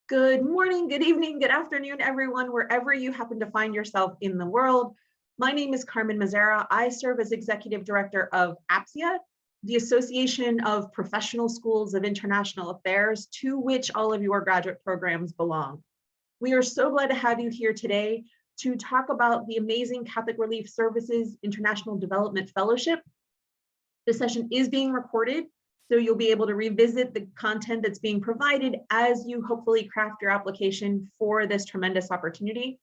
Good morning, good evening, good afternoon, everyone, wherever you happen to find yourself in the world. My name is Carmen Mazzara. I serve as Executive Director of APSIA, the Association of Professional Schools of International Affairs, to which all of your graduate programs belong. We are so glad to have you here today to talk about the amazing Catholic Relief Services International Development Fellowship. This session is being recorded, so you'll be able to revisit the content that's being provided as you hopefully craft your application for this tremendous opportunity.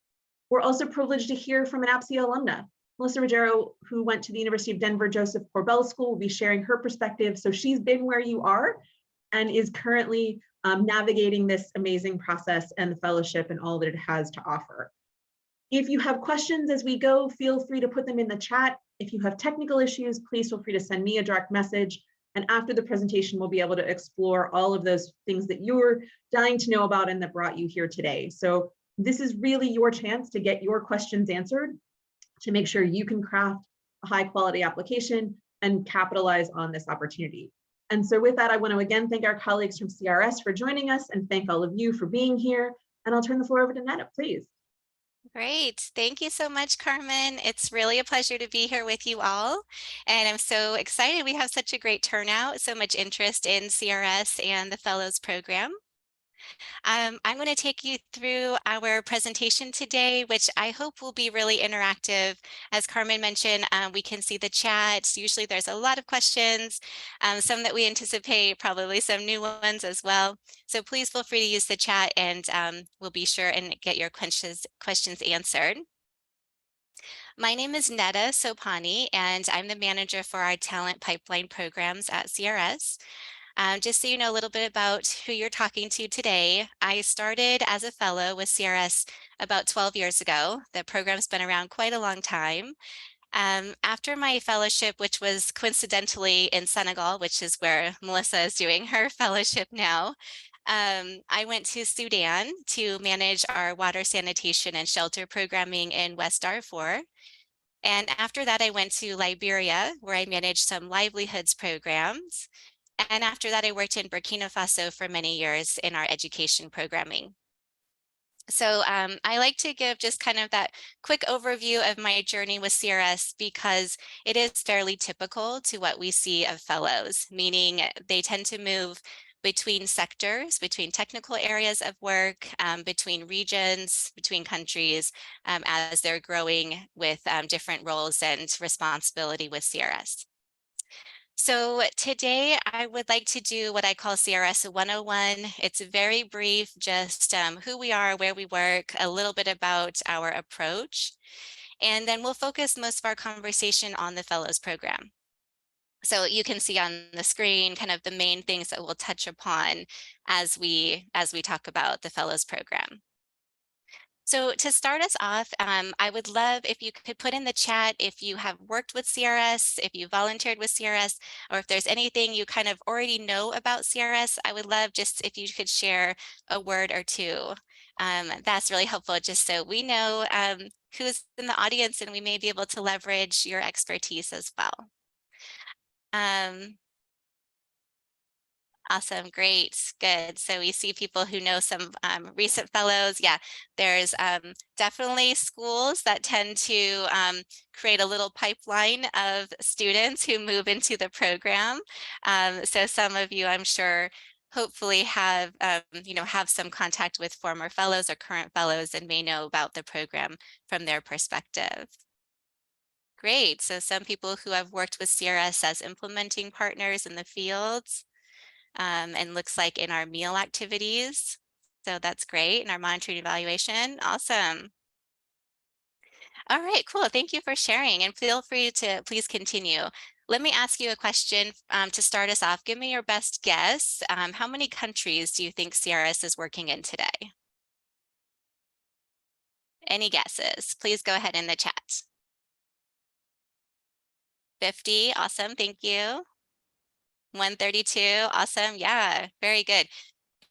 We're also privileged to hear from an APSIA alumna. Melissa Roggero, who went to the University of Denver Josef Korbel School, will be sharing her perspective. So she's been where you are and is currently navigating this amazing process and the fellowship and all that it has to offer. If you have questions as we go, feel free to put them in the chat. If you have technical issues, please feel free to send me a direct message. And after the presentation, we'll be able to explore all of those things that you're dying to know about and that brought you here today. So this is really your chance to get your questions answered, to make sure you can craft a high quality application and capitalize on this opportunity. And so with that, I want to again thank our colleagues from CRS for joining us and thank all of you for being here. And I'll turn the floor over to Neda, please. Great. Thank you so much, Carmen. It's really a pleasure to be here with you all. And I'm so excited we have such a great turnout, so much interest in CRS and the Fellows Program. I'm going to take you through our presentation today, which I hope will be really interactive. As Carmen mentioned, we can see the chat. Usually there's a lot of questions, some that we anticipate, probably some new ones as well. So please feel free to use the chat and we'll be sure and get your questions answered. My name is Neda Sobhani, and I'm the manager for our talent pipeline programs at CRS. Just so you know a little bit about who you're talking to today, I started as a fellow with CRS about 12 years ago. The program's been around quite a long time. After my fellowship, which was coincidentally in Senegal, which is where Melissa is doing her fellowship now, I went to Sudan to manage our water sanitation and shelter programming in West Darfur. And after that, I went to Liberia, where I managed some livelihoods programs. And after that, I worked in Burkina Faso for many years in our education programming. So I like to give just kind of that quick overview of my journey with CRS because it is fairly typical to what we see of fellows, meaning they tend to move between sectors, between technical areas of work, between regions, between countries, as they're growing with different roles and responsibility with CRS. So today I would like to do what I call CRS 101. It's very brief, just who we are, where we work, a little bit about our approach, and then we'll focus most of our conversation on the Fellows Program. So you can see on the screen kind of the main things that we'll touch upon as we talk about the Fellows Program. So to start us off, I would love if you could put in the chat if you have worked with CRS, if you volunteered with CRS, or if there's anything you kind of already know about CRS. I would love just if you could share a word or two. That's really helpful just so we know who's in the audience and we may be able to leverage your expertise as well. Awesome, great, good. So we see people who know some recent fellows. Yeah, there's definitely schools that tend to create a little pipeline of students who move into the program. So some of you, I'm sure, hopefully have, have some contact with former fellows or current fellows and may know about the program from their perspective. Great, so some people who have worked with CRS as implementing partners in the fields. And looks like in our meal activities. So that's great. In our monitoring evaluation. Awesome. All right, cool. Thank you for sharing and feel free to please continue. Let me ask you a question to start us off. Give me your best guess. How many countries do you think CRS is working in today? Any guesses? Please go ahead in the chat. 50, awesome, thank you. 132, awesome, yeah, very good.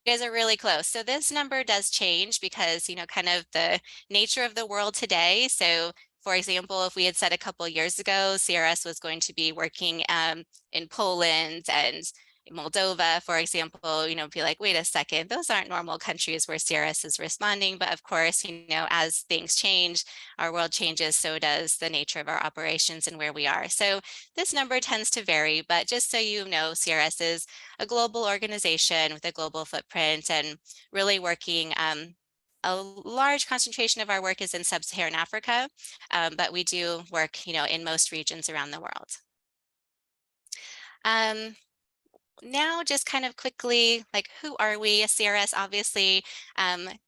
You guys are really close. So this number does change because, kind of the nature of the world today. So for example, if we had said a couple of years ago, CRS was going to be working in Poland and Moldova, for example, be like, wait a second, those aren't normal countries where CRS is responding. But of course, as things change, our world changes, so does the nature of our operations and where we are. So this number tends to vary, but just so you know, CRS is a global organization with a global footprint and really working. A large concentration of our work is in sub-Saharan Africa, but we do work, in most regions around the world. Now just kind of quickly, like, who are we? CRS, obviously,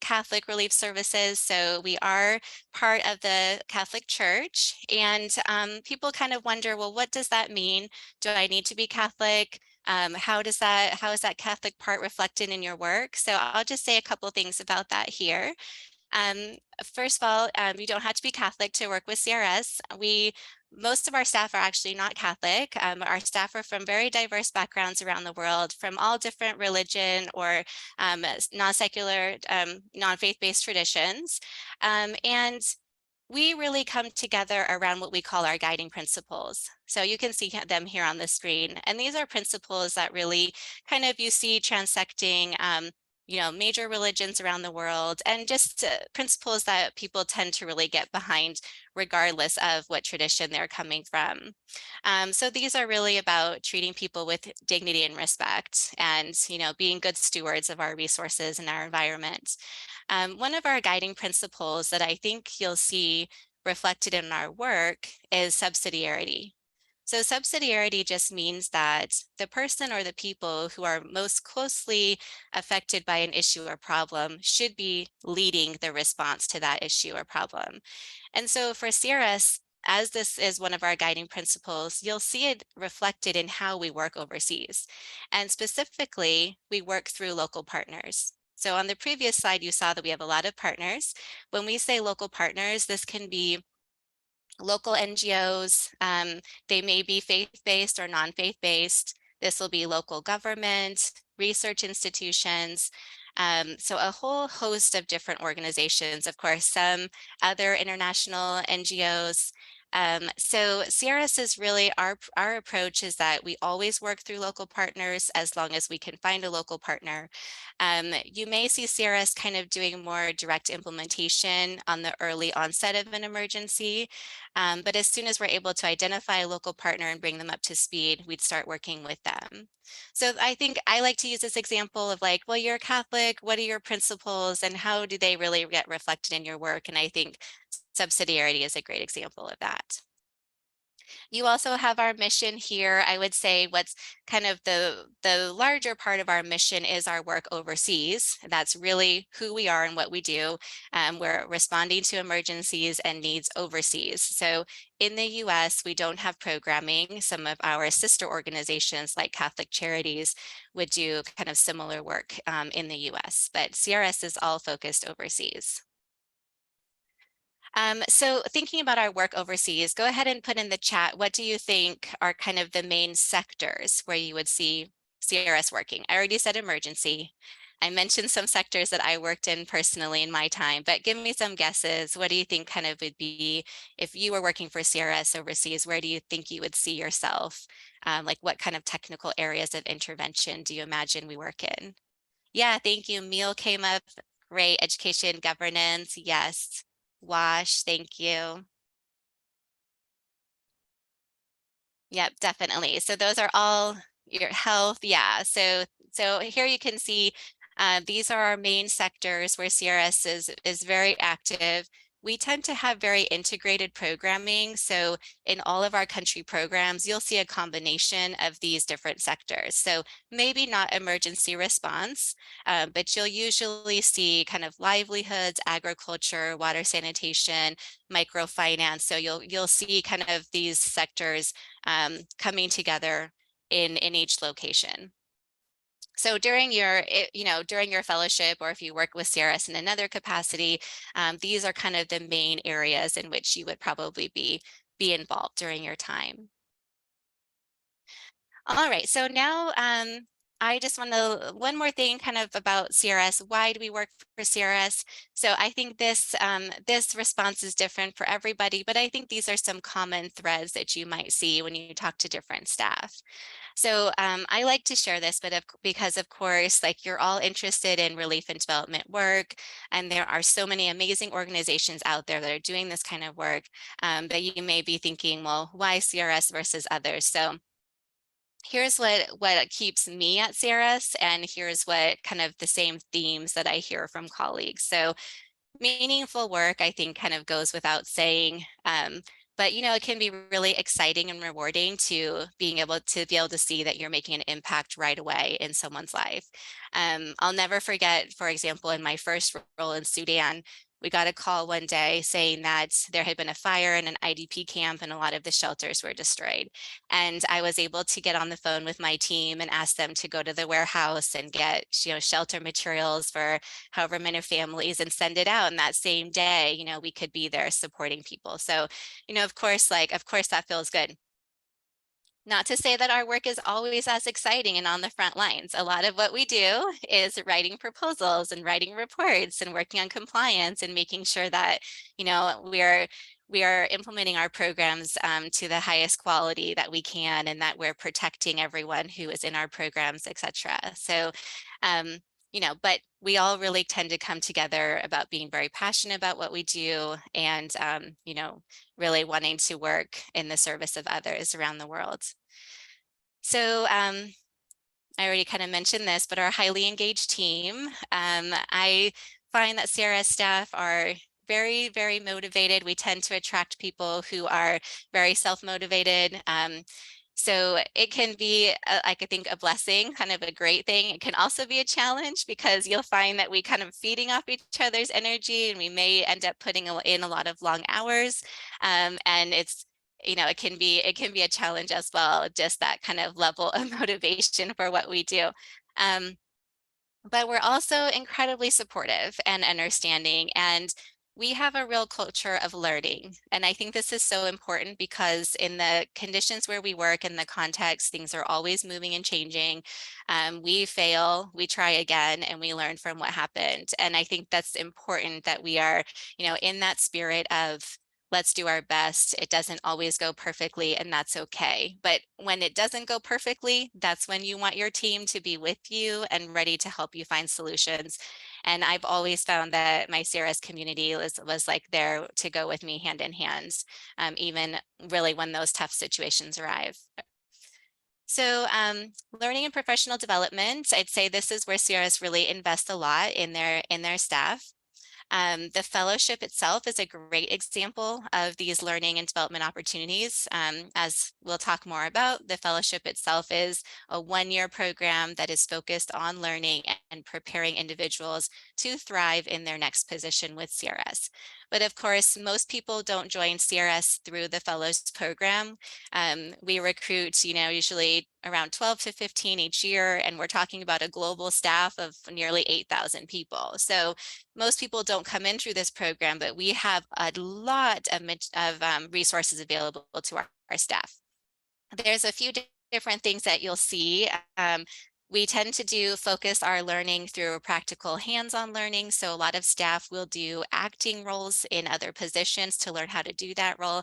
Catholic Relief Services. So we are part of the Catholic Church, and people kind of wonder, well, what does that mean? Do I need to be Catholic? How is that Catholic part reflected in your work? So I'll just say a couple things about that here. First of all, you don't have to be Catholic to work with CRS. Most of our staff are actually not Catholic. Our staff are from very diverse backgrounds around the world, from all different religion or non-secular, non-faith-based traditions. And we really come together around what we call our guiding principles. So you can see them here on the screen. And these are principles that really kind of you see transecting major religions around the world, and just principles that people tend to really get behind regardless of what tradition they're coming from. So these are really about treating people with dignity and respect, and being good stewards of our resources and our environment. One of our guiding principles that I think you'll see reflected in our work is subsidiarity. So subsidiarity just means that the person or the people who are most closely affected by an issue or problem should be leading the response to that issue or problem. And so for CRS, as this is one of our guiding principles, you'll see it reflected in how we work overseas. And specifically, we work through local partners. So on the previous slide, you saw that we have a lot of partners. When we say local partners, this can be local NGOs. They may be faith-based or non-faith-based. This will be local government, research institutions. So a whole host of different organizations, of course, some other international NGOs. So CRS is really our approach is that we always work through local partners as long as we can find a local partner. You may see CRS kind of doing more direct implementation on the early onset of an emergency. But as soon as we're able to identify a local partner and bring them up to speed, we'd start working with them. So I think I like to use this example of like, well, you're Catholic, what are your principles and how do they really get reflected in your work? And I think subsidiarity is a great example of that. You also have our mission here. I would say what's kind of the larger part of our mission is our work overseas. That's really who we are and what we do. We're responding to emergencies and needs overseas. So in the US, we don't have programming. Some of our sister organizations like Catholic Charities would do kind of similar work in the US, but CRS is all focused overseas. So thinking about our work overseas, go ahead and put in the chat, what do you think are kind of the main sectors where you would see CRS working? I already said emergency. I mentioned some sectors that I worked in personally in my time, but give me some guesses. What do you think kind of would be, if you were working for CRS overseas, where do you think you would see yourself? Like what kind of technical areas of intervention do you imagine we work in? Yeah, thank you. Meal came up. Great. Education, governance. Yes. Wash, thank you. Yep, definitely. So those are all your health. Yeah. So here you can see these are our main sectors where CRS is very active. We tend to have very integrated programming. So in all of our country programs, you'll see a combination of these different sectors. So maybe not emergency response, but you'll usually see kind of livelihoods, agriculture, water sanitation, microfinance. So you'll see kind of these sectors coming together in each location. So during your fellowship, or if you work with CRS in another capacity, these are kind of the main areas in which you would probably be involved during your time. All right, so now I just want to, one more thing kind of about CRS. Why do we work for CRS? So I think this response is different for everybody, but I think these are some common threads that you might see when you talk to different staff. So I like to share this, but because of course, like you're all interested in relief and development work, and there are so many amazing organizations out there that are doing this kind of work, that you may be thinking, well, why CRS versus others? So here's what keeps me at CRS, and here's what kind of the same themes that I hear from colleagues. So meaningful work, I think, kind of goes without saying. But it can be really exciting and rewarding to be able to see that you're making an impact right away in someone's life. I'll never forget, for example, in my first role in Sudan, we got a call one day saying that there had been a fire in an IDP camp and a lot of the shelters were destroyed. And I was able to get on the phone with my team and ask them to go to the warehouse and get, shelter materials for however many families and send it out. And that same day, we could be there supporting people. So, of course, that feels good. Not to say that our work is always as exciting and on the front lines. A lot of what we do is writing proposals and writing reports and working on compliance and making sure that, we are implementing our programs to the highest quality that we can, and that we're protecting everyone who is in our programs, et cetera. So, but we all really tend to come together about being very passionate about what we do, and, really wanting to work in the service of others around the world. So I already kind of mentioned this, but our highly engaged team, I find that CRS staff are very, very motivated. We tend to attract people who are very self-motivated. So it can be, I think, a blessing, kind of a great thing. It can also be a challenge because you'll find that we kind of feeding off each other's energy, and we may end up putting in a lot of long hours. And it's, it can be a challenge as well, just that kind of level of motivation for what we do. But we're also incredibly supportive and understanding, and we have a real culture of learning. And I think this is so important because in the conditions where we work, in the context, things are always moving and changing. We fail, we try again, and we learn from what happened. And I think that's important that we are, in that spirit of let's do our best. It doesn't always go perfectly, and that's okay. But when it doesn't go perfectly, that's when you want your team to be with you and ready to help you find solutions. And I've always found that my CRS community was like there to go with me hand in hand, even really when those tough situations arrive. So learning and professional development, I'd say this is where CRS really invests a lot in their staff. The fellowship itself is a great example of these learning and development opportunities. As we'll talk more about, the fellowship itself is a one-year program that is focused on learning and preparing individuals to thrive in their next position with CRS. But of course, most people don't join CRS through the fellows program. We recruit, usually around 12 to 15 each year, and we're talking about a global staff of nearly 8,000 people. So most people don't come in through this program, but we have a lot of resources available to our staff. There's a few different things that you'll see. We tend to focus our learning through practical hands-on learning. So a lot of staff will do acting roles in other positions to learn how to do that role.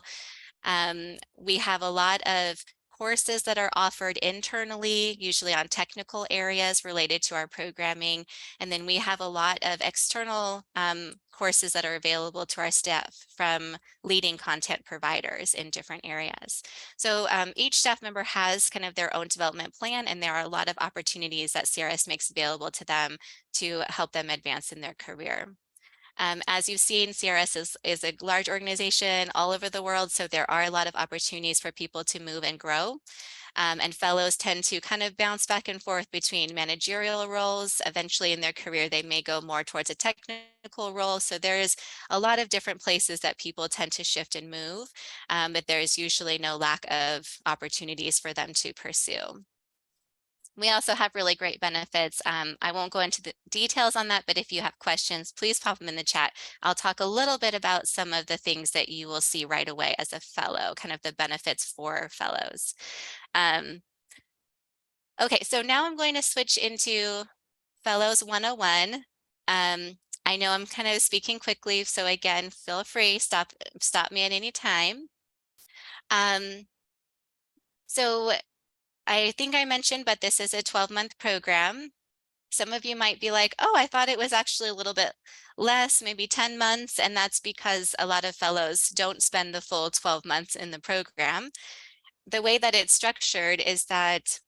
We have a lot of courses that are offered internally, usually on technical areas related to our programming. And then we have a lot of external courses that are available to our staff from leading content providers in different areas. So each staff member has kind of their own development plan, and there are a lot of opportunities that CRS makes available to them to help them advance in their career. As you've seen, CRS is a large organization all over the world, so there are a lot of opportunities for people to move and grow. And fellows tend to kind of bounce back and forth between managerial roles. Eventually in their career, they may go more towards a technical role. So there's a lot of different places that people tend to shift and move, but there's usually no lack of opportunities for them to pursue. We also have really great benefits. I won't go into the details on that, but if you have questions, please pop them in the chat. I'll talk a little bit about some of the things that you will see right away as a fellow, kind of the benefits for fellows. Okay, so now I'm going to switch into Fellows 101. I know I'm kind of speaking quickly, so again, feel free, stop me at any time. So I think I mentioned, but this is a 12-month program. Some of you might be like, oh, I thought it was actually a little bit less, maybe 10 months. And that's because a lot of fellows don't spend the full 12 months in the program. The way that it's structured is that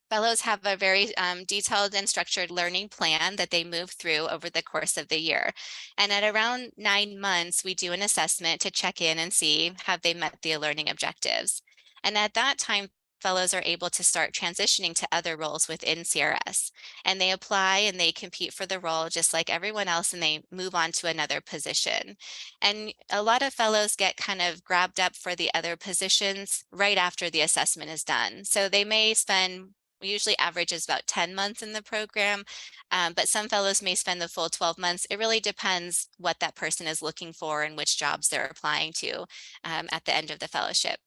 fellows have a very detailed and structured learning plan that they move through over the course of the year. And at around 9 months, we do an assessment to check in and see have they met the learning objectives. And at that time, fellows are able to start transitioning to other roles within CRS. And they apply and they compete for the role just like everyone else, and they move on to another position. And a lot of fellows get kind of grabbed up for the other positions right after the assessment is done. So they may spend, we usually average is about 10 months in the program, but some fellows may spend the full 12 months. It really depends what that person is looking for and which jobs they're applying to at the end of the fellowship.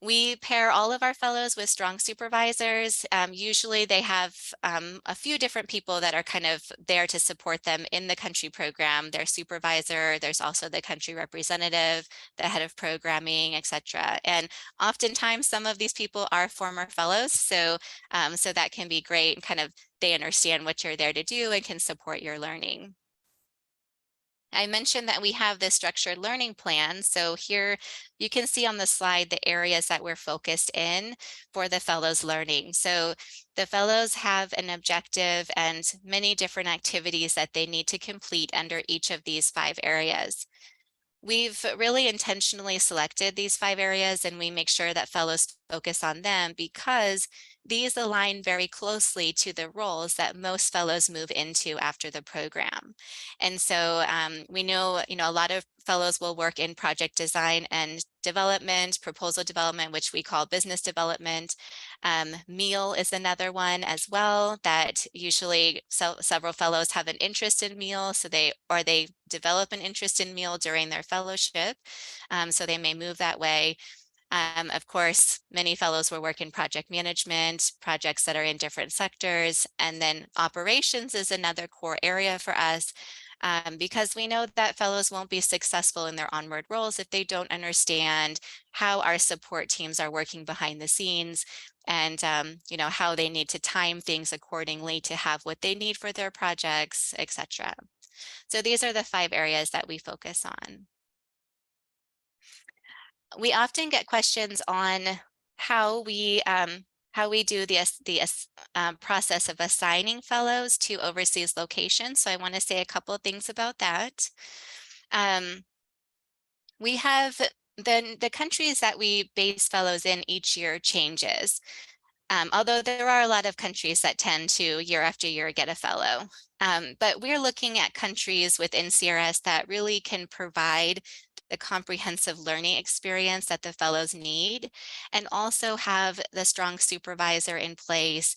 We pair all of our fellows with strong supervisors. Usually they have a few different people that are kind of there to support them in the country program. Their supervisor, there's also the country representative, the head of programming, etc. And oftentimes some of these people are former fellows. So that can be great, and kind of they understand what you're there to do and can support your learning. I mentioned that we have this structured learning plan. So here you can see on the slide the areas that we're focused in for the fellows learning. So the fellows have an objective and many different activities that they need to complete under each of these 5 areas. We've really intentionally selected these 5 areas, and we make sure that fellows focus on them because these align very closely to the roles that most fellows move into after the program. And so we know, a lot of fellows will work in project design and development, proposal development, which we call business development. Meal is another one as well that usually several fellows have an interest in meal, so they develop an interest in meal during their fellowship, so they may move that way. Of course, many fellows will work in project management, projects that are in different sectors, and then operations is another core area for us. Because we know that fellows won't be successful in their onward roles if they don't understand how our support teams are working behind the scenes, and how they need to time things accordingly to have what they need for their projects, etc. So these are the 5 areas that we focus on. We often get questions on how we do the process of assigning fellows to overseas locations. So I want to say a couple of things about that. We have the countries that we base fellows in each year changes. Although there are a lot of countries that tend to year after year get a fellow. But we're looking at countries within CRS that really can provide the comprehensive learning experience that the fellows need, and also have the strong supervisor in place,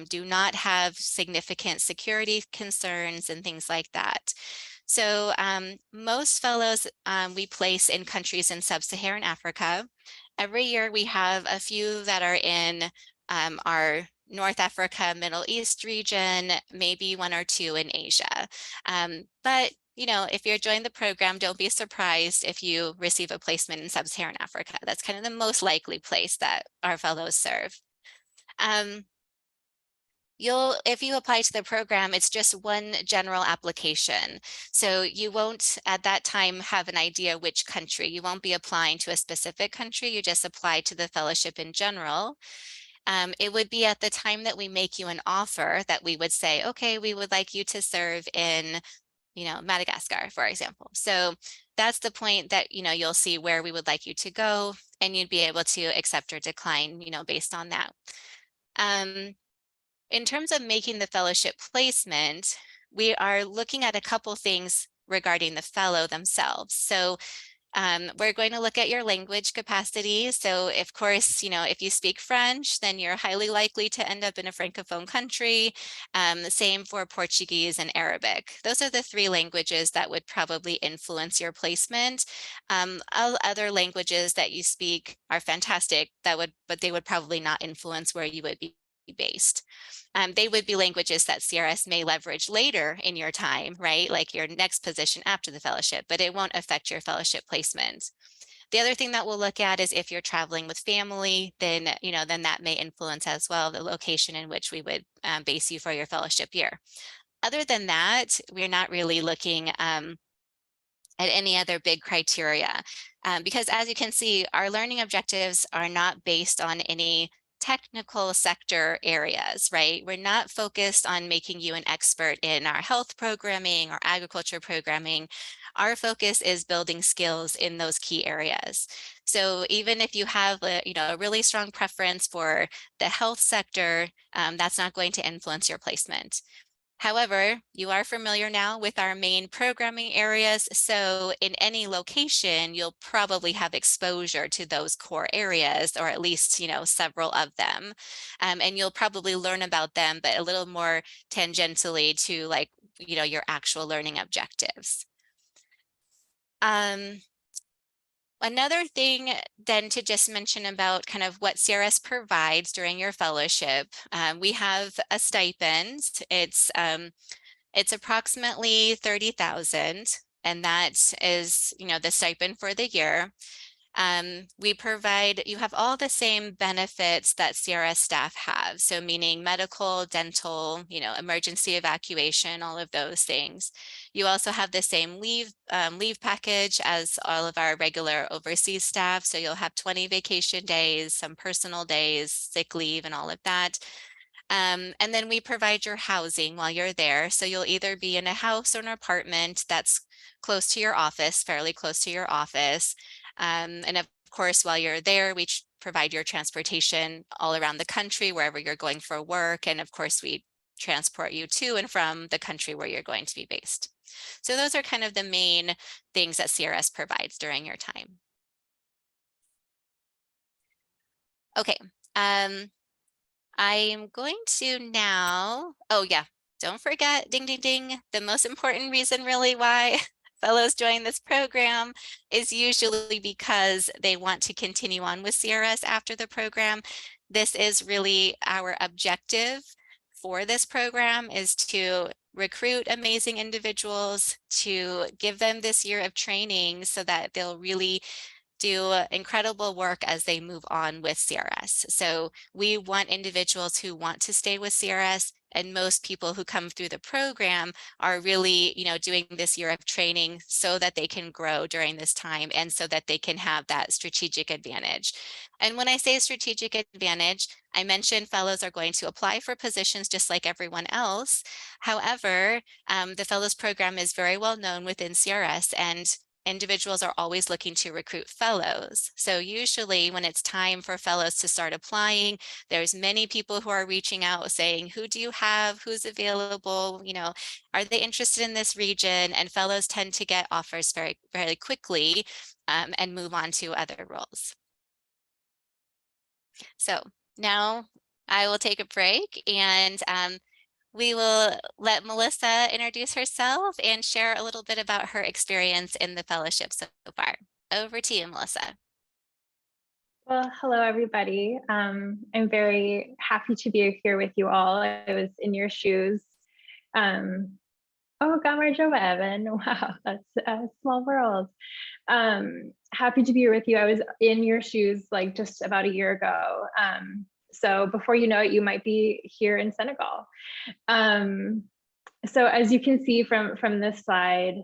do not have significant security concerns and things like that. So most fellows we place in countries in sub-Saharan Africa. Every year we have a few that are in our North Africa, Middle East region, maybe 1 or 2 in Asia. But if you're joining the program, don't be surprised if you receive a placement in Sub-Saharan Africa. That's kind of the most likely place that our fellows serve. If you apply to the program, it's just one general application. So you won't at that time have an idea which country. You won't be applying to a specific country. You just apply to the fellowship in general. It would be at the time that we make you an offer that we would say, okay, we would like you to serve in, Madagascar, for example. So that's the point that, you'll see where we would like you to go, and you'd be able to accept or decline, based on that. In terms of making the fellowship placement, we are looking at a couple things regarding the fellow themselves. So We're going to look at your language capacity. So of course, if you speak French, then you're highly likely to end up in a Francophone country. The same for Portuguese and Arabic. Those are the three languages that would probably influence your placement. All other languages that you speak are fantastic, but they would probably not influence where you would be based. They would be languages that CRS may leverage later in your time, right? Like your next position after the fellowship, but it won't affect your fellowship placement. The other thing that we'll look at is if you're traveling with family, then that may influence as well the location in which we would base you for your fellowship year. Other than that, we're not really looking at any other big criteria, because as you can see, our learning objectives are not based on any technical sector areas, right? We're not focused on making you an expert in our health programming or agriculture programming. Our focus is building skills in those key areas. So even if you have a really strong preference for the health sector, that's not going to influence your placement. However, you are familiar now with our main programming areas, so in any location, you'll probably have exposure to those core areas, or at least, several of them. And you'll probably learn about them, but a little more tangentially to your actual learning objectives. Another thing then to just mention about kind of what CRS provides during your fellowship, we have a stipend. It's approximately 30,000, and that is, the stipend for the year. You have all the same benefits that CRS staff have. So meaning medical, dental, emergency evacuation, all of those things. You also have the same leave package as all of our regular overseas staff. So you'll have 20 vacation days, some personal days, sick leave, and all of that. And then we provide your housing while you're there. So you'll either be in a house or an apartment that's close to your office, fairly close to your office. And of course, while you're there, we provide your transportation all around the country, wherever you're going for work. And of course, we transport you to and from the country where you're going to be based. So those are kind of the main things that CRS provides during your time. Okay. I'm going to now, oh yeah, don't forget, ding, ding, ding, the most important reason really why fellows join this program is usually because they want to continue on with CRS after the program. This is really our objective for this program, is to recruit amazing individuals, to give them this year of training so that they'll really do incredible work as they move on with CRS. So we want individuals who want to stay with CRS, and most people who come through the program are really, doing this year of training so that they can grow during this time and so that they can have that strategic advantage. And when I say strategic advantage, I mentioned fellows are going to apply for positions just like everyone else. However, the fellows program is very well known within CRS, and individuals are always looking to recruit fellows. So usually when it's time for fellows to start applying, there's many people who are reaching out saying, who do you have, who's available, are they interested in this region? And fellows tend to get offers very, very quickly and move on to other roles. So now I will take a break, and we will let Melissa introduce herself and share a little bit about her experience in the fellowship so far. Over to you, Melissa. Well, hello, everybody. I'm very happy to be here with you all. I was in your shoes. Oh, Gamarjova, Evan. Wow, that's a small world. Happy to be here with you. I was in your shoes like just about a year ago. So before you know it, you might be here in Senegal. So as you can see from this slide,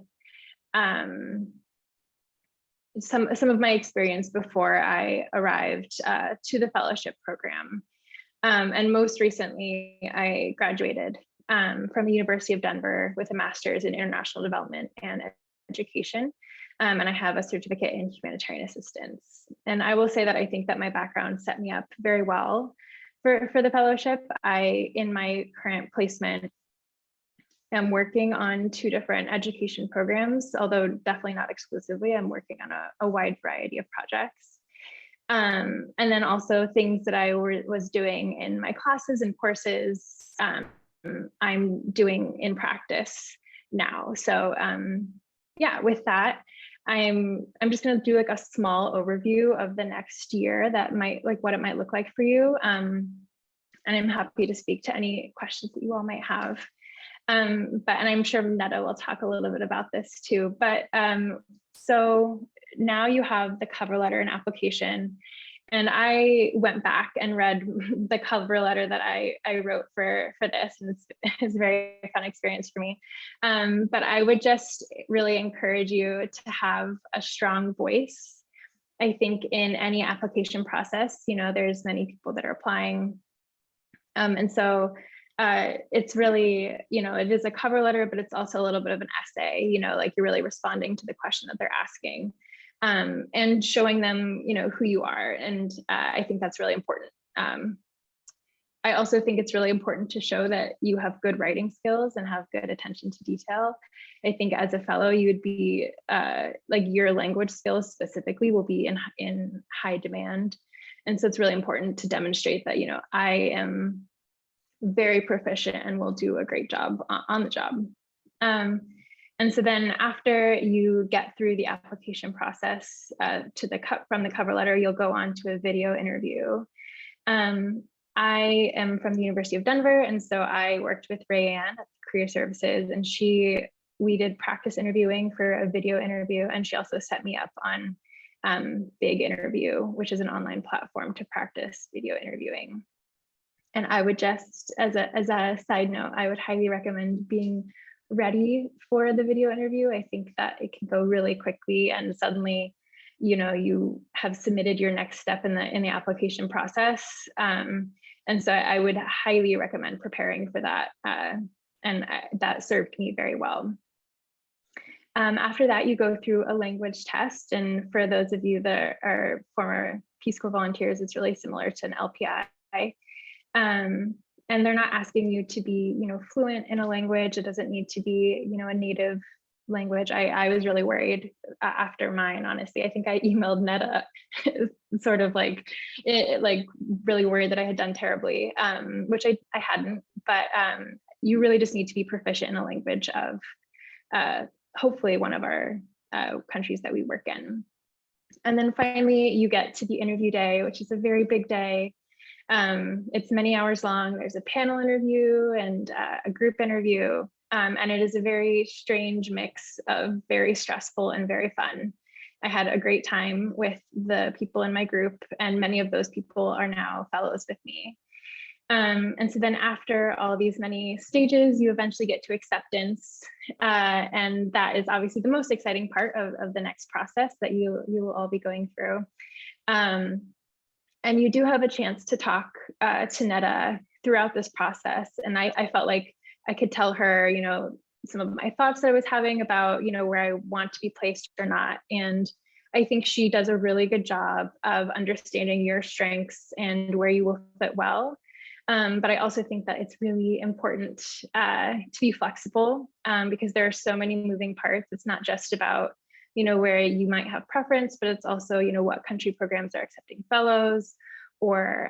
some of my experience before I arrived to the fellowship program. And most recently, I graduated from the University of Denver with a master's in international development and education. And I have a certificate in humanitarian assistance. And I will say that I think that my background set me up very well for the fellowship. In my current placement, am working on 2 different education programs, although definitely not exclusively. I'm working on a wide variety of projects. And then also things that I was doing in my classes and courses, I'm doing in practice now. So yeah, with that, I'm just going to do like a small overview of the next year that might, like what it might look like for you. And I'm happy to speak to any questions that you all might have. And I'm sure Neda will talk a little bit about this too. But so now you have the cover letter and application. And I went back and read the cover letter that I wrote for this, and it's a very fun experience for me. But I would just really encourage you to have a strong voice. I think in any application process, you know, there's many people that are applying. And so it's really, you know, it is a cover letter, but it's also a little bit of an essay, you know, like you're really responding to the question that they're asking. And showing them, you know, who you are. And I think that's really important. I also think it's really important to show that you have good writing skills and have good attention to detail. I think as a fellow, you would be like your language skills specifically will be in high demand. And so it's really important to demonstrate that, you know, I am very proficient and will do a great job on the job. And so then after you get through the application process from the cover letter, you'll go on to a video interview. I am from the University of Denver, and so I worked with Rayanne at Career Services, and we did practice interviewing for a video interview, and she also set me up on Big Interview, which is an online platform to practice video interviewing. And I would just, as a side note, I would highly recommend being ready for the video interview. I think that it can go really quickly, and suddenly, you know, you have submitted your next step in the application process. And so I would highly recommend preparing for that. And that served me very well. After that, you go through a language test. And for those of you that are former Peace Corps volunteers, it's really similar to an LPI. And they're not asking you to be, you know, fluent in a language. It doesn't need to be, you know, a native language. I was really worried after mine, honestly. I think I emailed Neda sort of like really worried that I had done terribly, which I hadn't, but you really just need to be proficient in a language of hopefully one of our countries that we work in. And then finally, you get to the interview day, which is a very big day. It's many hours long. There's a panel interview and a group interview. And it is a very strange mix of very stressful and very fun. I had a great time with the people in my group, and many of those people are now fellows with me. And so then after all these many stages, you eventually get to acceptance. And that is obviously the most exciting part of the next process that you will all be going through. And you do have a chance to talk to Neda throughout this process. And I felt like I could tell her, you know, some of my thoughts that I was having about, you know, where I want to be placed or not. And I think she does a really good job of understanding your strengths and where you will fit well. But I also think that it's really important to be flexible because there are so many moving parts. It's not just about, you know, where you might have preference, but it's also, you know, what country programs are accepting fellows, or,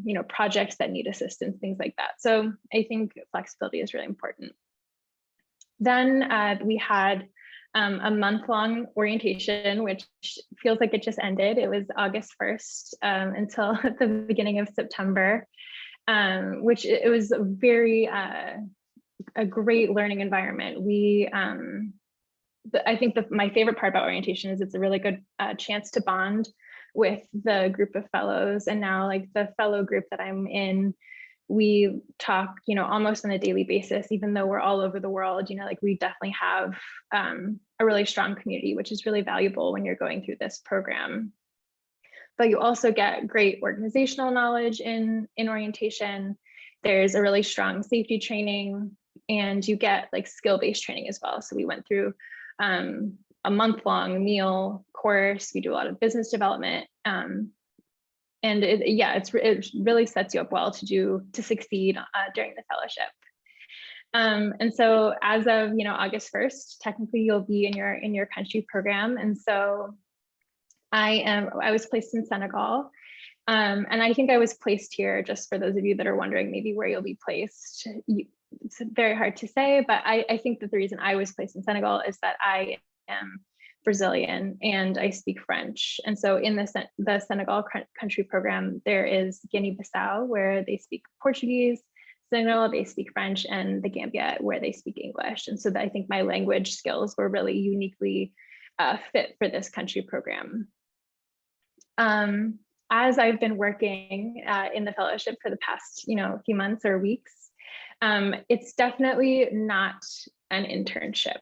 you know, projects that need assistance, things like that. So I think flexibility is really important. Then we had a month-long orientation, which feels like it just ended. It was August 1st until the beginning of September, which it was a very, a great learning environment. I think my favorite part about orientation is it's a really good chance to bond with the group of fellows. And now, like, the fellow group that I'm in, we talk, you know, almost on a daily basis, even though we're all over the world. You know, like, we definitely have a really strong community, which is really valuable when you're going through this program. But you also get great organizational knowledge in orientation. There's a really strong safety training, and you get like skill-based training as well. So we went through a month-long meal course. We do a lot of business development, and it really sets you up well to succeed during the fellowship. And so as of, August 1st, technically you'll be in your country program. And so I was placed in Senegal. And I think I was placed here, just for those of you that are wondering maybe where you'll be placed. It's very hard to say, but I think that the reason I was placed in Senegal is that I am Brazilian and I speak French. And so in the Senegal country program, there is Guinea-Bissau, where they speak Portuguese, Senegal, they speak French, and the Gambia, where they speak English. And so I think my language skills were really uniquely fit for this country program. As I've been working in the fellowship for the past, few months or weeks, it's definitely not an internship.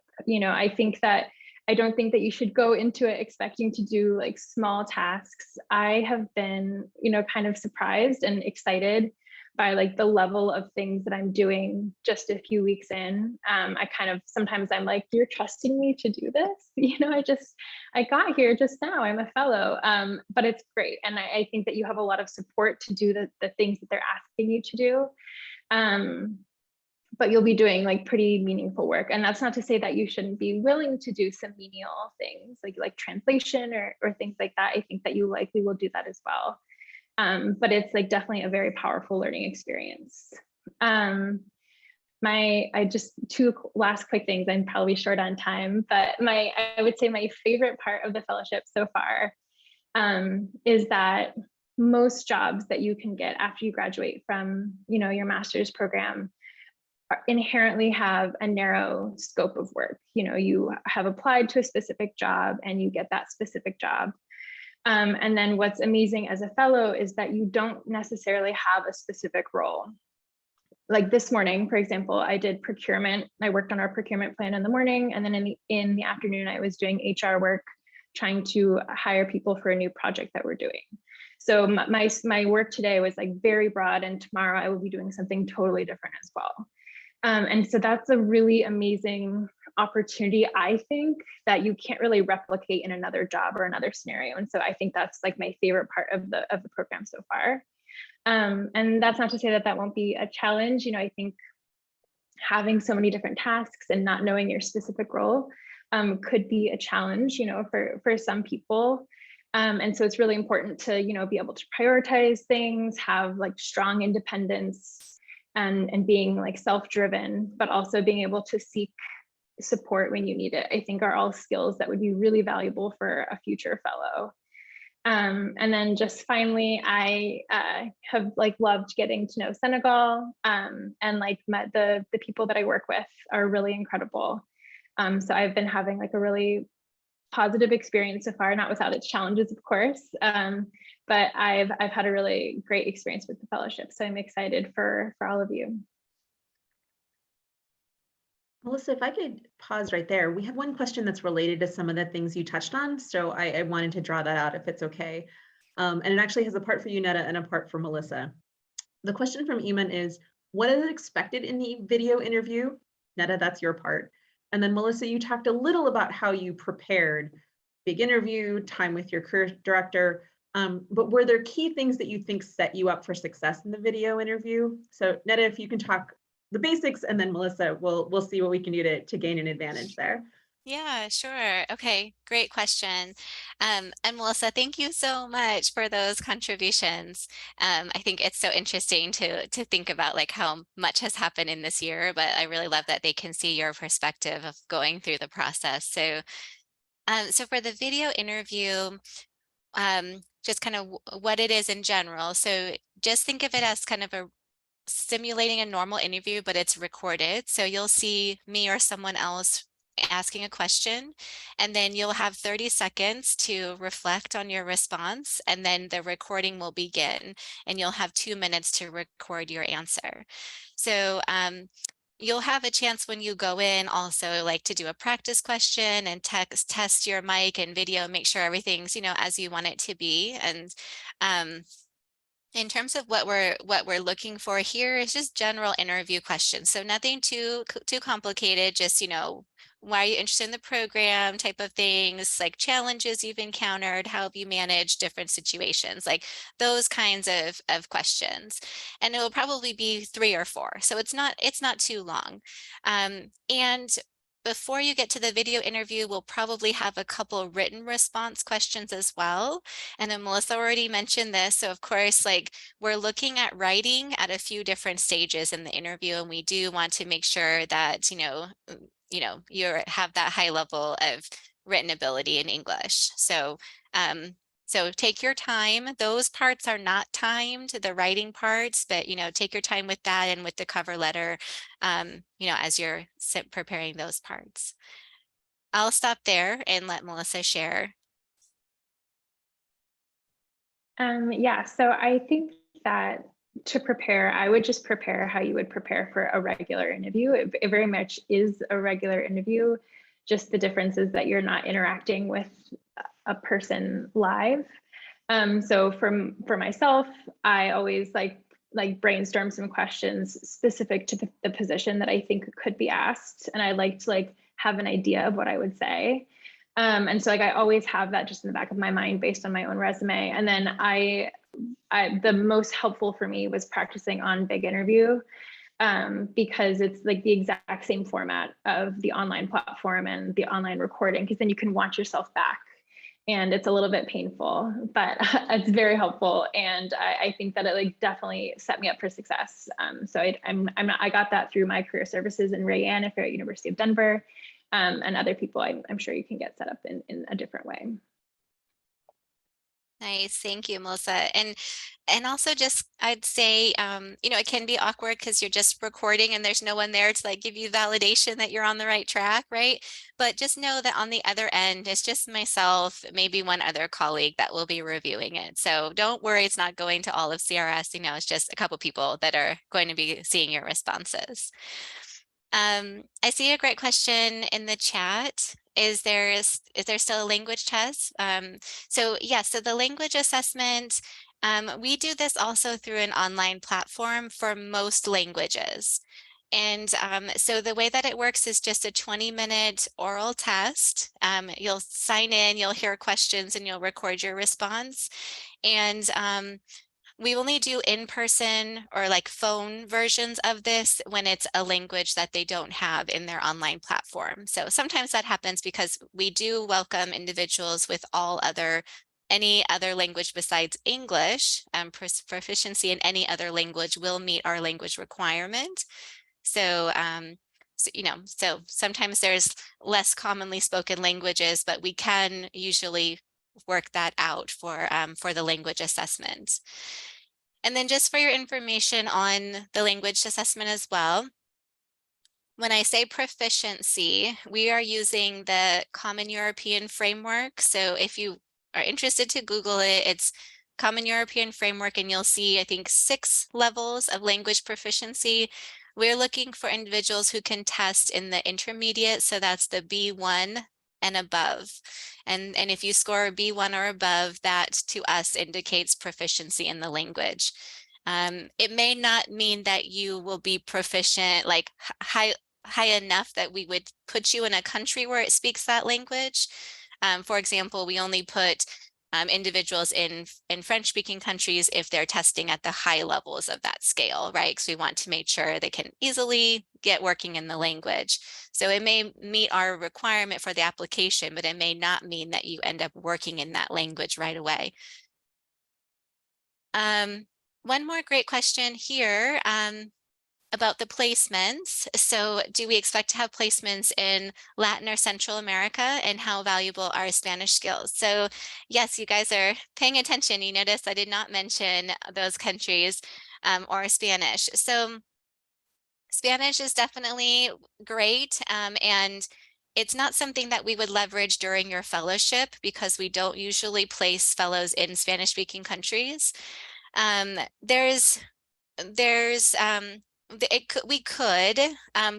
I don't think that you should go into it expecting to do like small tasks. I have been, kind of surprised and excited by like the level of things that I'm doing just a few weeks in. Sometimes I'm like, you're trusting me to do this? I got here just now, I'm a fellow, but it's great. And I think that you have a lot of support to do the things that they're asking you to do. But you'll be doing like pretty meaningful work. And that's not to say that you shouldn't be willing to do some menial things like translation or things like that. I think that you likely will do that as well. But it's like definitely a very powerful learning experience. Two last quick things. I'm probably short on time, but I would say my favorite part of the fellowship so far is that most jobs that you can get after you graduate from, your master's program inherently have a narrow scope of work. You have applied to a specific job and you get that specific job. And then what's amazing as a fellow is that you don't necessarily have a specific role. Like this morning, for example, I did procurement. I worked on our procurement plan in the morning, and then in the afternoon, I was doing HR work, trying to hire people for a new project that we're doing. So my work today was like very broad, and tomorrow I will be doing something totally different as well. And so that's a really amazing opportunity, I think, that you can't really replicate in another job or another scenario. And so I think that's like my favorite part of the program so far. And that's not to say that won't be a challenge. I think having so many different tasks and not knowing your specific role could be a challenge, for some people. And so it's really important to, be able to prioritize things, have like strong independence, and being like self-driven, but also being able to seek support when you need it, I think are all skills that would be really valuable for a future fellow. And then just finally, I have like loved getting to know Senegal, and like the people that I work with are really incredible. So I've been having like a really positive experience so far, not without its challenges, of course. But I've had a really great experience with the fellowship. So I'm excited for all of you. Melissa, if I could pause right there. We have one question that's related to some of the things you touched on. So I wanted to draw that out if it's okay. And it actually has a part for you, Neda, and a part for Melissa. The question from Eamon is, what is expected in the video interview? Neda, that's your part. And then Melissa, you talked a little about how you prepared, big interview, time with your career director. But were there key things that you think set you up for success in the video interview? So Neda, if you can talk the basics, and then Melissa, we'll see what we can do to gain an advantage there. Yeah, sure. Okay, great question. And Melissa, thank you so much for those contributions. I think it's so interesting to think about like how much has happened in this year, but I really love that they can see your perspective of going through the process. So, so for the video interview, just kind of what it is in general. So just think of it as kind of simulating a normal interview, but it's recorded. So you'll see me or someone else asking a question, and then you'll have 30 seconds to reflect on your response, and then the recording will begin, and you'll have 2 minutes to record your answer. So you'll have a chance when you go in also like to do a practice question and test your mic and video, make sure everything's, as you want it to be. And In terms of what we're looking for here is just general interview questions. So nothing too complicated, just, you know, why are you interested in the program type of things, like challenges you've encountered, how have you managed different situations, like those kinds of questions. And it will probably be 3 or 4. So it's not too long. And before you get to the video interview, we'll probably have a couple written response questions as well. And then Melissa already mentioned this. So of course, like we're looking at writing at a few different stages in the interview, and we do want to make sure that, you have that high level of written ability in English. So, so take your time. Those parts are not timed, the writing parts, but, take your time with that and with the cover letter, as you're preparing those parts. I'll stop there and let Melissa share. Yeah, so I think that to prepare, I would just prepare how you would prepare for a regular interview. It very much is a regular interview. Just the difference is that you're not interacting with a person live. So for myself, I always like brainstorm some questions specific to the position that I think could be asked, and I like to have an idea of what I would say. And so I always have that just in the back of my mind based on my own resume. And then the most helpful for me was practicing on Big Interview, because it's like the exact same format of the online platform and the online recording, because then you can watch yourself back. And it's a little bit painful, but it's very helpful. And I think that it definitely set me up for success. So I got that through my career services in Ray Ann at University of Denver. And other people, I'm sure you can get set up in a different way. Nice, thank you, Melissa. And also just, I'd say, it can be awkward because you're just recording and there's no one there to give you validation that you're on the right track, right? But just know that on the other end, it's just myself, maybe one other colleague that will be reviewing it. So don't worry, it's not going to all of CRS, it's just a couple people that are going to be seeing your responses. I see a great question in the chat. Is there still a language test? So the language assessment, we do this also through an online platform for most languages. And so the way that it works is just a 20-minute oral test. You'll sign in, you'll hear questions, and you'll record your response. And we only do in-person or phone versions of this when it's a language that they don't have in their online platform. So sometimes that happens because we do welcome individuals with any other language besides English. Proficiency in any other language will meet our language requirement. So, so sometimes there's less commonly spoken languages, but we can usually work that out for the language assessment. And then just for your information on the language assessment as well, when I say proficiency, we are using the Common European Framework. So if you are interested to Google it, it's Common European Framework, and you'll see, I think, 6 levels of language proficiency. We're looking for individuals who can test in the intermediate, so that's the B1 and above. And if you score a B1 or above, that to us indicates proficiency in the language. It may not mean that you will be proficient, high enough that we would put you in a country where it speaks that language. For example, we only put individuals in French-speaking countries if they're testing at the high levels of that scale, right? Because we want to make sure they can easily get working in the language. So it may meet our requirement for the application, but it may not mean that you end up working in that language right away. One more great question here about the placements. So do we expect to have placements in Latin or Central America, and how valuable are Spanish skills? So yes, you guys are paying attention. You notice I did not mention those countries or Spanish. So Spanish is definitely great, and it's not something that we would leverage during your fellowship because we don't usually place fellows in Spanish-speaking countries. We could,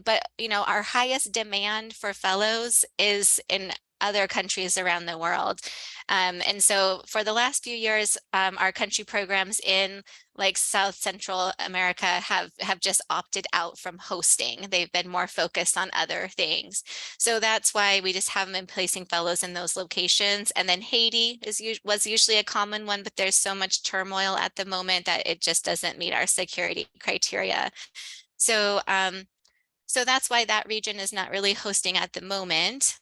but our highest demand for fellows is in other countries around the world. And so for the last few years, our country programs in like South Central America have just opted out from hosting. They've been more focused on other things. So that's why we just haven't been placing fellows in those locations. And then Haiti was usually a common one, but there's so much turmoil at the moment that it just doesn't meet our security criteria. So, so that's why that region is not really hosting at the moment.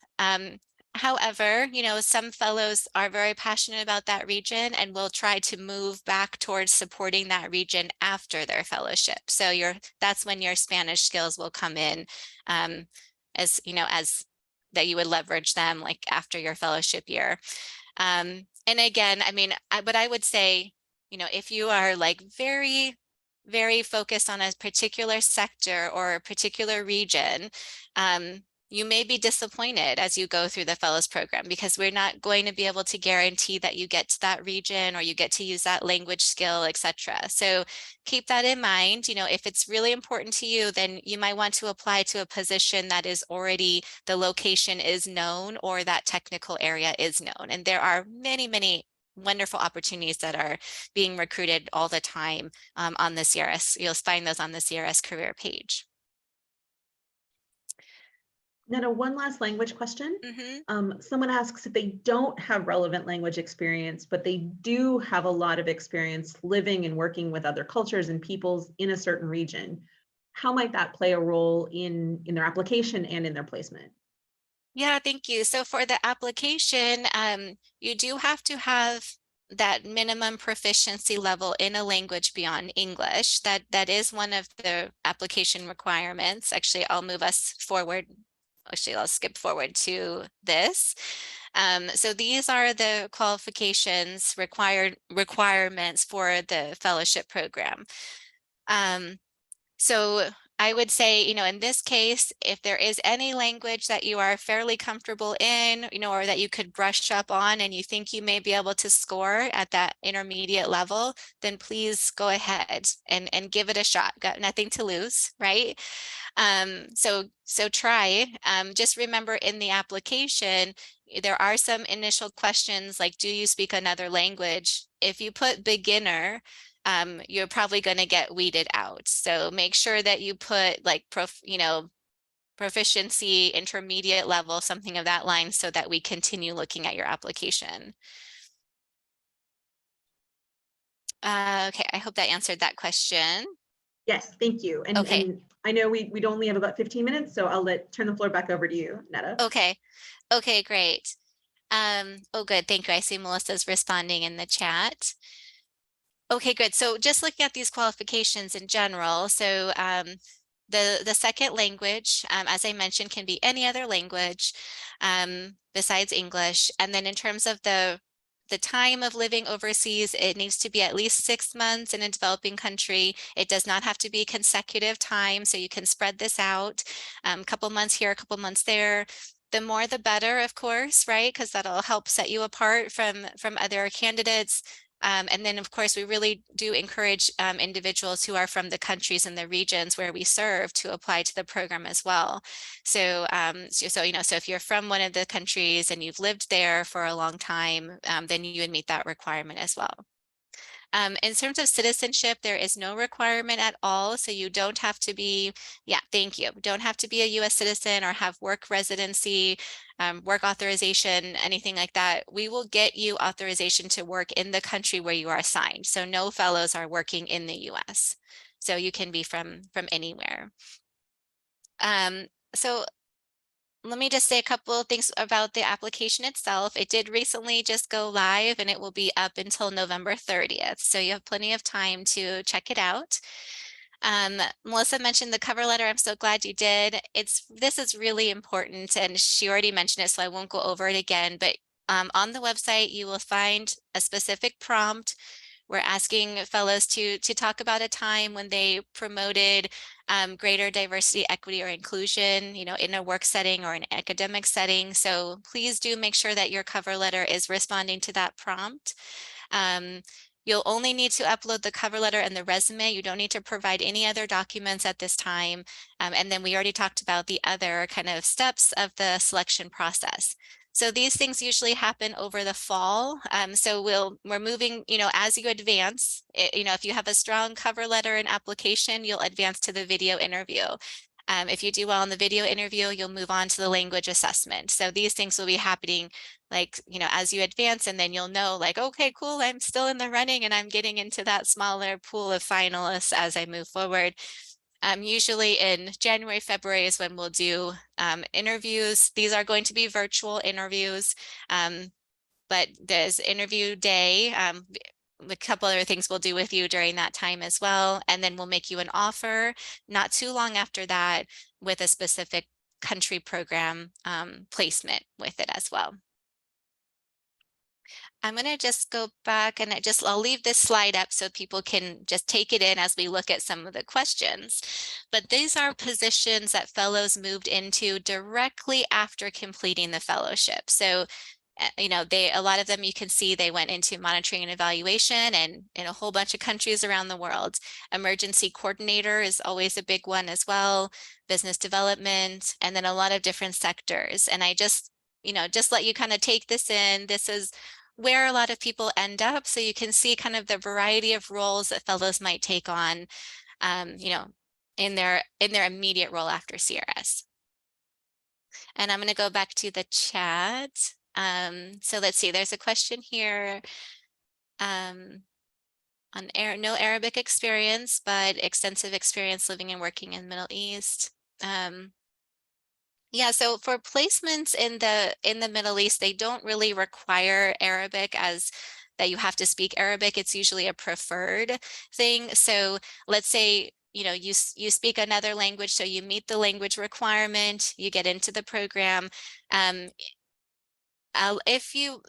However, you know, some fellows are very passionate about that region and will try to move back towards supporting that region after their fellowship. So that's when your Spanish skills will come in, as you know, as that you would leverage them like after your fellowship year. And again, I mean, but I would say, you know, if you are like very focused on a particular sector or a particular region, you may be disappointed as you go through the fellows program, because we're not going to be able to guarantee that you get to that region or you get to use that language skill, etc. So keep that in mind. You know, if it's really important to you, then you might want to apply to a position that is already, the location is known or that technical area is known. And there are many wonderful opportunities that are being recruited all the time on the CRS. You'll find those on the CRS career page. Neda, one last language question. Someone asks if they don't have relevant language experience, but they do have a lot of experience living and working with other cultures and peoples in a certain region. How might that play a role in their application and in their placement? Yeah, thank you. So for the application, you do have to have that minimum proficiency level in a language beyond English. That is one of the application requirements. Actually, I'll move us forward. Actually, I'll skip forward to this. So these are the qualifications requirements for the fellowship program. So I would say, you know, in this case, if there is any language that you are fairly comfortable in, you know, or that you could brush up on and you think you may be able to score at that intermediate level, then please go ahead and give it a shot. Got nothing to lose, right? So try. Just remember in the application, there are some initial questions like, do you speak another language? If you put beginner, you're probably going to get weeded out. So make sure that you put like proficiency, intermediate level, something of that line, so that we continue looking at your application. Okay, I hope that answered that question. Yes, thank you. And, okay. And I know we'd only have about 15 minutes, so I'll turn the floor back over to you, Neda. Okay, great. Oh, good. Thank you. I see Melissa's responding in the chat. Okay, good. So just looking at these qualifications in general, so the second language, as I mentioned, can be any other language besides English. And then in terms of the time of living overseas, it needs to be at least 6 months in a developing country. It does not have to be consecutive time, so you can spread this out, a couple months here, a couple months there. The more the better, of course, right? Because that'll help set you apart from other candidates. And then, of course, we really do encourage individuals who are from the countries and the regions where we serve to apply to the program as well. So, so if you're from one of the countries and you've lived there for a long time, then you would meet that requirement as well. In terms of citizenship, there is no requirement at all. So you don't have to be, thank you. Don't have to be a US citizen or have work residency, work authorization, anything like that. We will get you authorization to work in the country where you are assigned. So no fellows are working in the US. So you can be from anywhere. So let me just say a couple of things about the application itself. It did recently just go live and it will be up until November 30th. So you have plenty of time to check it out. Melissa mentioned the cover letter. I'm so glad you did. This is really important, and she already mentioned it, so I won't go over it again, but on the website, you will find a specific prompt. We're asking fellows to talk about a time when they promoted greater diversity, equity, or inclusion, you know, in a work setting or an academic setting. So please do make sure that your cover letter is responding to that prompt. You'll only need to upload the cover letter and the resume. You don't need to provide any other documents at this time. And then we already talked about the other kind of steps of the selection process. So these things usually happen over the fall. So we're moving, as you advance, if you have a strong cover letter and application, you'll advance to the video interview. If you do well in the video interview, you'll move on to the language assessment. So these things will be happening as you advance, and then you'll know okay, cool, I'm still in the running and I'm getting into that smaller pool of finalists as I move forward. Usually in January, February is when we'll do interviews. These are going to be virtual interviews, but there's interview day. A couple other things we'll do with you during that time as well. And then we'll make you an offer not too long after that with a specific country program placement with it as well. I'm going to just go back and I'll leave this slide up so people can just take it in as we look at some of the questions. But these are positions that fellows moved into directly after completing the fellowship. So, a lot of them, you can see they went into monitoring and evaluation and in a whole bunch of countries around the world. Emergency coordinator is always a big one as well, business development, and then a lot of different sectors. And I just let you kind of take this in. This is where a lot of people end up. So you can see kind of the variety of roles that fellows might take on, in their immediate role after CRS. And I'm going to go back to the chat. So let's see, there's a question here on no Arabic experience, but extensive experience living and working in the Middle East. Yeah, so for placements in the Middle East, they don't really require Arabic as that you have to speak Arabic. It's usually a preferred thing. So let's say, you speak another language, so you meet the language requirement, you get into the program.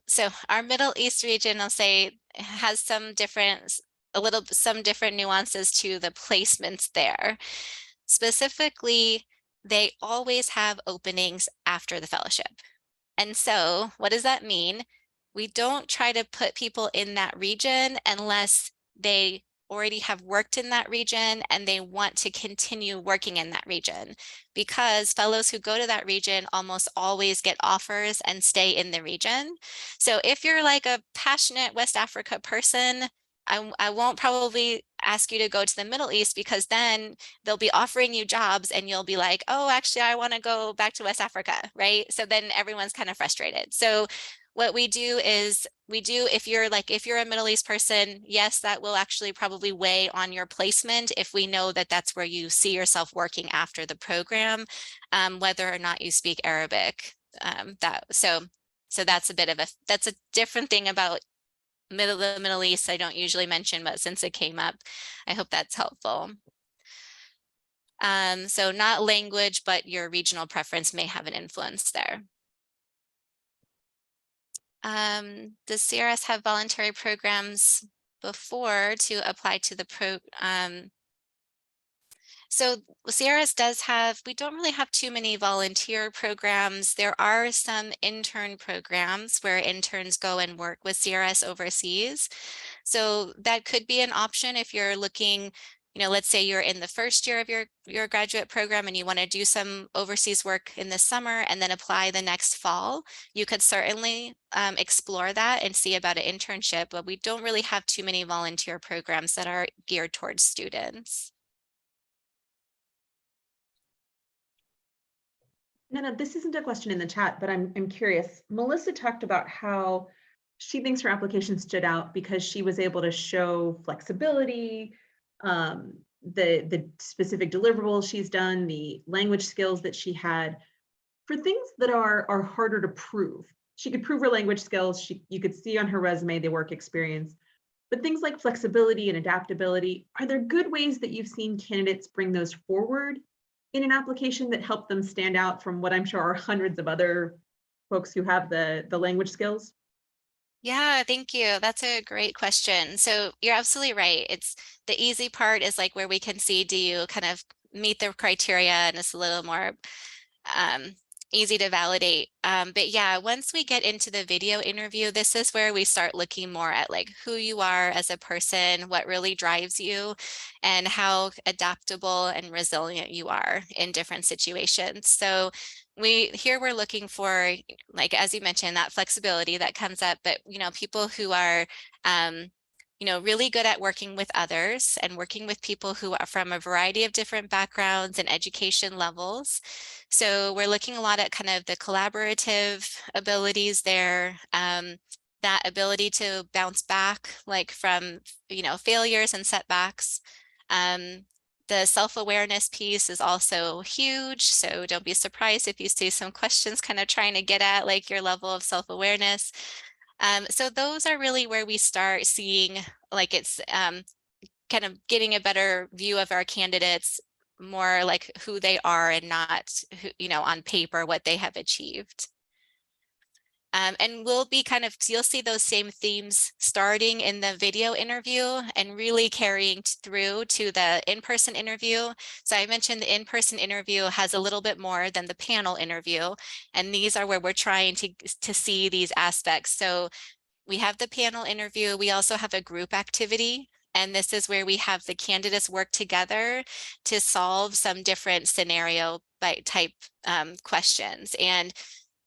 So our Middle East region, I'll say, has some different nuances to the placements there. Specifically, they always have openings after the fellowship. And so what does that mean? We don't try to put people in that region unless they already have worked in that region and they want to continue working in that region, because fellows who go to that region almost always get offers and stay in the region. So if you're like a passionate West Africa person, I won't probably ask you to go to the Middle East, because then they'll be offering you jobs and you'll be like, oh, actually, I want to go back to West Africa, right? So then everyone's kind of frustrated. So what we do is if you're a Middle East person, yes, that will actually probably weigh on your placement if we know that that's where you see yourself working after the program, whether or not you speak Arabic. So that's a different thing about the Middle East I don't usually mention, but since it came up, I hope that's helpful. So not language, but your regional preference may have an influence there. Does CRS have voluntary programs before to apply to the So CRS does we don't really have too many volunteer programs. There are some intern programs where interns go and work with CRS overseas. So that could be an option if you're looking, let's say you're in the first year of your graduate program and you want to do some overseas work in the summer and then apply the next fall. You could certainly explore that and see about an internship, but we don't really have too many volunteer programs that are geared towards students. Neda, this isn't a question in the chat, but I'm curious. Melissa talked about how she thinks her application stood out because she was able to show flexibility, the specific deliverables she's done, the language skills that she had. For things that are harder to prove, she could prove her language skills. You could see on her resume the work experience. But things like flexibility and adaptability, are there good ways that you've seen candidates bring those forward in an application that help them stand out from what I'm sure are hundreds of other folks who have the language skills? Yeah, thank you. That's a great question. So you're absolutely right. It's the easy part is like where we can see, do you kind of meet the criteria, and it's a little more easy to validate. But yeah, once we get into the video interview, this is where we start looking more at like who you are as a person, what really drives you, and how adaptable and resilient you are in different situations. So we're looking for, like, as you mentioned, that flexibility that comes up, but people who are really good at working with others and working with people who are from a variety of different backgrounds and education levels. So we're looking a lot at kind of the collaborative abilities there, that ability to bounce back, like from, failures and setbacks. The self-awareness piece is also huge. So don't be surprised if you see some questions kind of trying to get at like your level of self-awareness. So those are really where we start seeing like it's kind of getting a better view of our candidates, more like who they are and not who, on paper what they have achieved. And we'll be you'll see those same themes starting in the video interview and really carrying through to the in-person interview. So I mentioned the in-person interview has a little bit more than the panel interview, and these are where we're trying to see these aspects. So we have the panel interview. We also have a group activity, and this is where we have the candidates work together to solve some different scenario type questions. And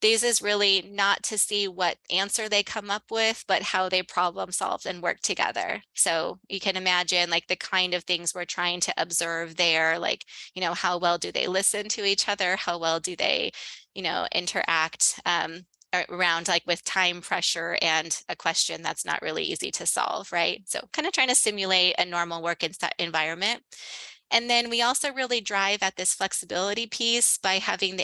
this is really not to see what answer they come up with, but how they problem solve and work together. So you can imagine like the kind of things we're trying to observe there, like, how well do they listen to each other? How well do they, interact around like with time pressure and a question that's not really easy to solve, right? So kind of trying to simulate a normal work environment. And then we also really drive at this flexibility piece by having the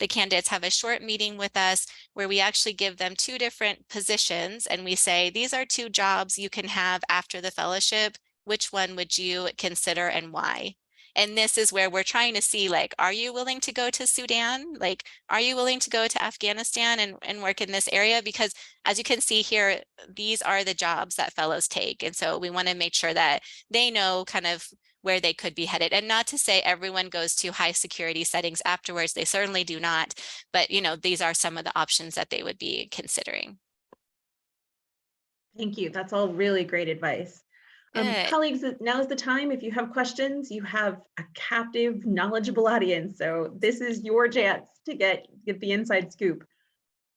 candidates have a short meeting with us where we actually give them 2 different positions and we say, these are 2 jobs you can have after the fellowship. Which one would you consider and why? And this is where we're trying to see, like, are you willing to go to Sudan? Like, are you willing to go to Afghanistan and work in this area? Because as you can see here, these are the jobs that fellows take. And so we want to make sure that they know kind of where they could be headed. And not to say everyone goes to high security settings afterwards. They certainly do not. But, these are some of the options that they would be considering. Thank you. That's all really great advice. Colleagues, now is the time. If you have questions, you have a captive, knowledgeable audience. So this is your chance to get the inside scoop.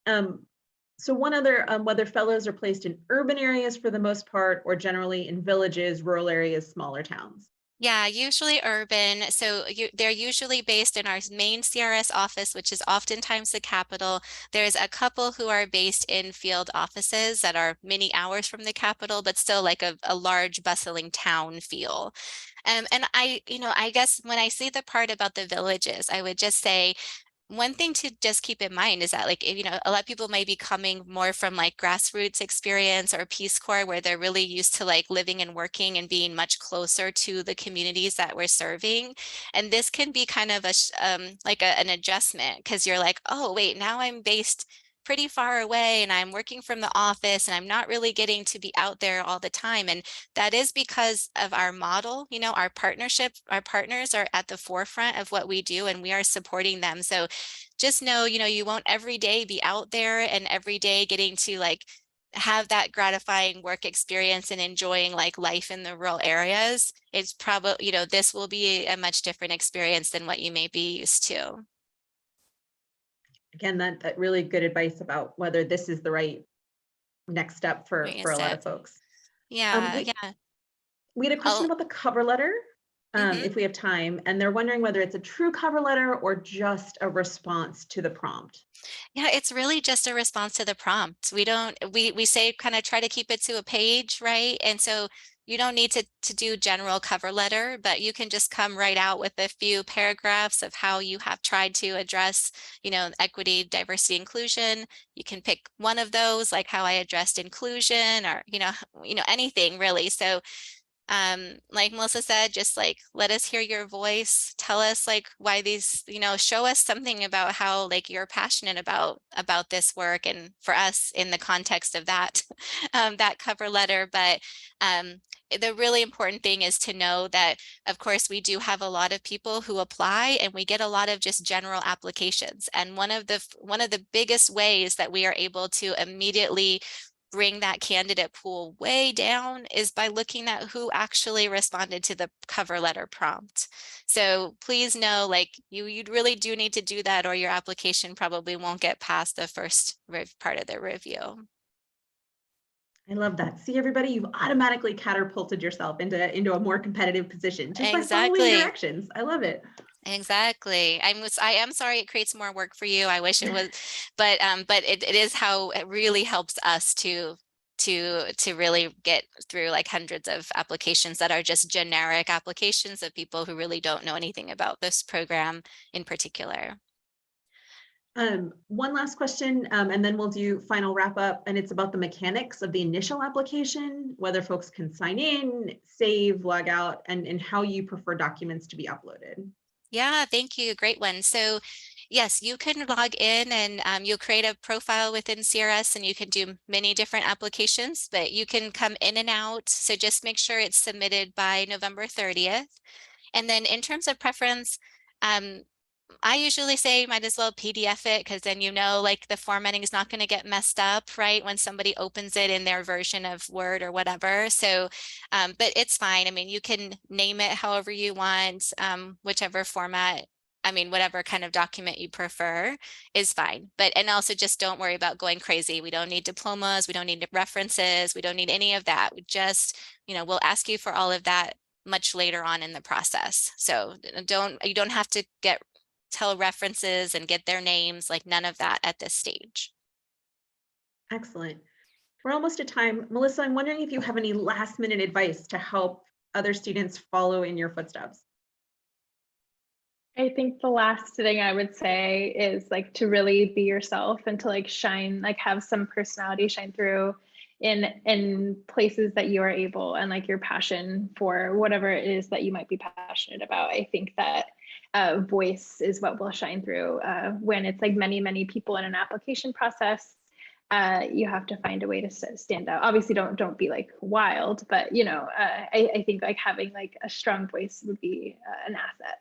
So one other, whether fellows are placed in urban areas for the most part, or generally in villages, rural areas, smaller towns. Yeah, usually urban. So they're usually based in our main CRS office, which is oftentimes the capital. There's a couple who are based in field offices that are many hours from the capital, but still like a large bustling town feel. And I guess when I see the part about the villages, I would just say, one thing to just keep in mind is that like, a lot of people may be coming more from like grassroots experience or Peace Corps where they're really used to like living and working and being much closer to the communities that we're serving. And this can be kind of an adjustment because you're like, oh, wait, now I'm based pretty far away and I'm working from the office and I'm not really getting to be out there all the time. And that is because of our model, our partners are at the forefront of what we do and we are supporting them. So just know, you won't every day be out there and every day getting to like have that gratifying work experience and enjoying like life in the rural areas. It's probably, this will be a much different experience than what you may be used to. Again, that really good advice about whether this is the right next step for a lot of folks. Yeah, we had a question about the cover letter, Mm-hmm. if we have time, and they're wondering whether it's a true cover letter or just a response to the prompt. Yeah, it's really just a response to the prompt. We say kind of try to keep it to a page, right? And so you don't need to do general cover letter, but you can just come right out with a few paragraphs of how you have tried to address, equity, diversity, inclusion. You can pick one of those, like how I addressed inclusion or, anything really. So like Melissa said, just like, let us hear your voice. Tell us like why these, show us something about how like you're passionate about this work. And for us in the context of that, that cover letter. But the really important thing is to know that, of course, we do have a lot of people who apply, and we get a lot of just general applications. And one of the biggest ways that we are able to immediately bring that candidate pool way down is by looking at who actually responded to the cover letter prompt. So please know, like, you really do need to do that, or your application probably won't get past the first part of the review. I love that. See, everybody, you've automatically catapulted yourself into a more competitive position just by following directions. I love it. Exactly. I am sorry it creates more work for you. I wish it was, but it is how it really helps us to really get through like hundreds of applications that are just generic applications of people who really don't know anything about this program in particular. One last question, and then we'll do final wrap up, and it's about the mechanics of the initial application, whether folks can sign in, save, log out, and how you prefer documents to be uploaded. Yeah, thank you. Great one. So yes, you can log in, and you'll create a profile within CRS, and you can do many different applications, but you can come in and out. So just make sure it's submitted by November 30th. And then in terms of preference, I usually say might as well PDF it, because then like the formatting is not going to get messed up, right, when somebody opens it in their version of Word or whatever. So, but it's fine. I mean, you can name it however you want, whichever format. I mean, whatever kind of document you prefer is fine. And also just don't worry about going crazy. We don't need diplomas. We don't need references. We don't need any of that. We just, we'll ask you for all of that much later on in the process. So you don't have to tell references and get their names, like none of that at this stage. Excellent. We're almost at time. Melissa, I'm wondering if you have any last minute advice to help other students follow in your footsteps. I think the last thing I would say is like to really be yourself and to like shine, like have some personality shine through in places that you are able, and like your passion for whatever it is that you might be passionate about. I think that voice is what will shine through when it's like many people in an application process. You have to find a way to stand out. Obviously, don't be like wild, but I think like having like a strong voice would be an asset.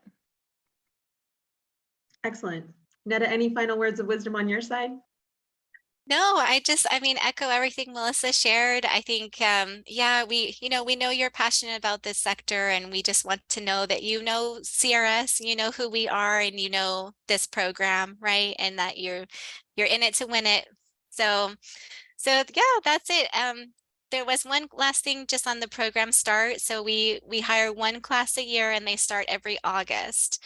Excellent. Neda, any final words of wisdom on your side? No, I mean, echo everything Melissa shared. I think, yeah, we know you're passionate about this sector, and we just want to know that CRS, who we are, and this program, right? And that you're in it to win it. So yeah, that's it. There was one last thing just on the program start. So we hire one class a year, and they start every August.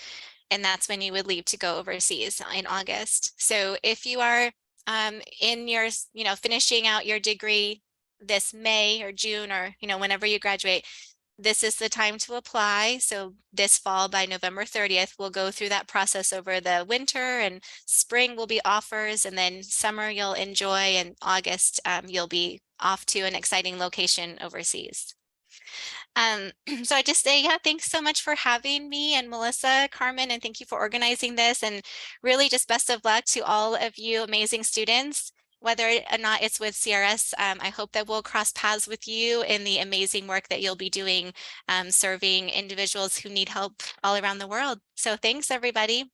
And that's when you would leave to go overseas in August. So if you are in your, finishing out your degree this May or June, or, whenever you graduate, this is the time to apply. So this fall, by November 30th, we'll go through that process over the winter, and spring will be offers, and then summer you'll enjoy, and August you'll be off to an exciting location overseas. So I just say, yeah, thanks so much for having me, and Melissa, Carmen, and thank you for organizing this, and really just best of luck to all of you amazing students, whether or not it's with CRS. I hope that we'll cross paths with you in the amazing work that you'll be doing, serving individuals who need help all around the world. So thanks, everybody.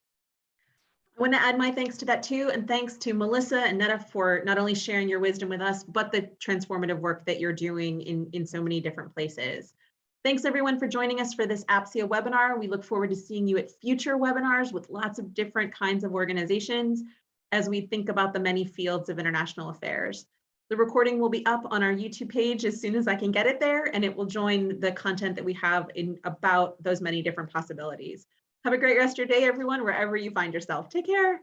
I want to add my thanks to that too, and thanks to Melissa and Neda for not only sharing your wisdom with us, but the transformative work that you're doing in so many different places. Thanks everyone for joining us for this APSIA webinar. We look forward to seeing you at future webinars with lots of different kinds of organizations as we think about the many fields of international affairs. The recording will be up on our YouTube page as soon as I can get it there, and it will join the content that we have in about those many different possibilities. Have a great rest of your day, everyone, wherever you find yourself. Take care.